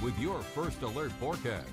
with your first alert forecast.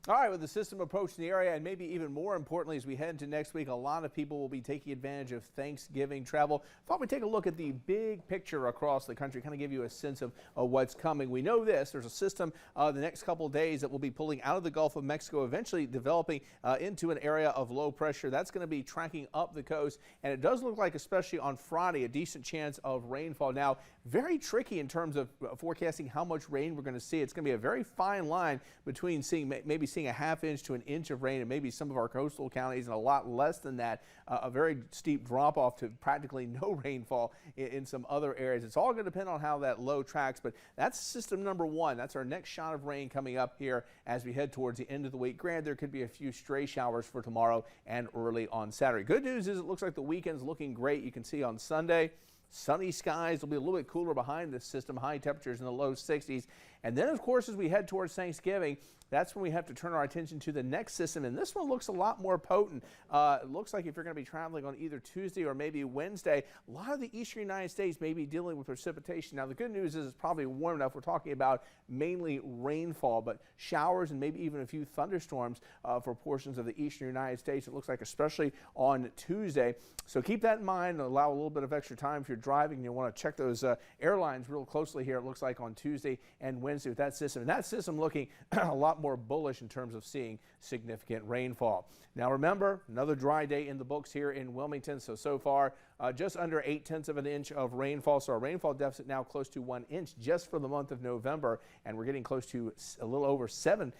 All right, with the system approaching the area, and maybe even more importantly, as we head into next week, a lot of people will be taking advantage of Thanksgiving travel. Thought we'd take a look at the big picture across the country, kind of give you a sense of what's coming. We know this, there's a system the next couple of days that will be pulling out of the Gulf of Mexico, eventually developing into an area of low pressure. That's going to be tracking up the coast, and it does look like, especially on Friday, a decent chance of rainfall. Now, very tricky in terms of forecasting how much rain we're going to see. It's going to be a very fine line between maybe seeing a half inch to an inch of rain and maybe some of our coastal counties, and a lot less than that, a very steep drop off to practically no rainfall in some other areas. It's all going to depend on how that low tracks, but that's system number one. That's our next shot of rain coming up here as we head towards the end of the week. Granted, there could be a few stray showers for tomorrow and early on Saturday. Good news is it looks like the weekend's looking great. You can see on Sunday, sunny skies will be a little bit cooler behind this system, high temperatures in the low 60s. And then, of course, as we head towards Thanksgiving, that's when we have to turn our attention to the next system. And this one looks a lot more potent. It looks like if you're going to be traveling on either Tuesday or maybe Wednesday, a lot of the eastern United States may be dealing with precipitation. Now, the good news is it's probably warm enough. We're talking about mainly rainfall, but showers and maybe even a few thunderstorms for portions of the eastern United States. It looks like especially on Tuesday. So keep that in mind and allow a little bit of extra time if you're driving. You'll want to check those airlines real closely here. It looks like on Tuesday and Wednesday with that system. And that system looking a lot more bullish in terms of seeing significant rainfall. Now remember, another dry day in the books here in Wilmington. So far, just under 0.8 of an inch of rainfall. So our rainfall deficit now close to 1 inch just for the month of November. And we're getting close to a little over 7¼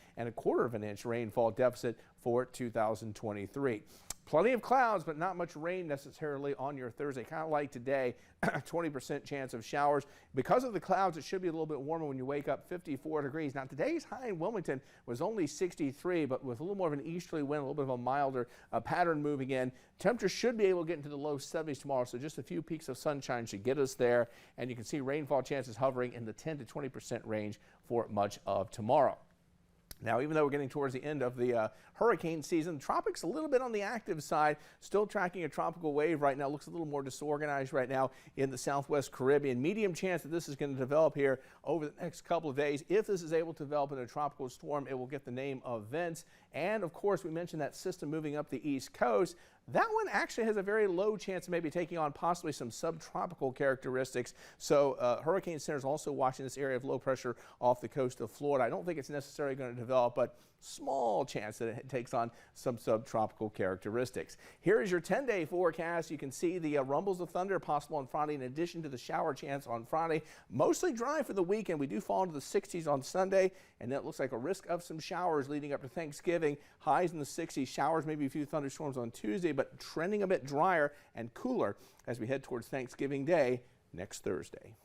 of an inch rainfall deficit for 2023. Plenty of clouds, but not much rain necessarily on your Thursday. Kind of like today, 20% chance of showers. Because of the clouds, it should be a little bit warmer when you wake up, 54 degrees. Now, today's high in Wilmington was only 63, but with a little more of an easterly wind, a little bit of a milder pattern moving in. Temperatures should be able to get into the low 70s tomorrow, so just a few peaks of sunshine should get us there. And you can see rainfall chances hovering in the 10 to 20% range for much of tomorrow. Now, even though we're getting towards the end of the hurricane season, the tropics a little bit on the active side, still tracking a tropical wave right now. Looks a little more disorganized right now in the southwest Caribbean. Medium chance that this is going to develop here over the next couple of days. If this is able to develop in a tropical storm, it will get the name of Vince. And of course, we mentioned that system moving up the east coast. That one actually has a very low chance of maybe taking on possibly some subtropical characteristics. So Hurricane Center is also watching this area of low pressure off the coast of Florida. I don't think it's necessarily going to develop, but small chance that it takes on some subtropical characteristics. Here is your 10-day forecast. You can see the rumbles of thunder possible on Friday in addition to the shower chance on Friday. Mostly dry for the weekend. We do fall into the 60s on Sunday, and that looks like a risk of some showers leading up to Thanksgiving. Highs in the 60s, showers, maybe a few thunderstorms on Tuesday, but trending a bit drier and cooler as we head towards Thanksgiving Day next Thursday.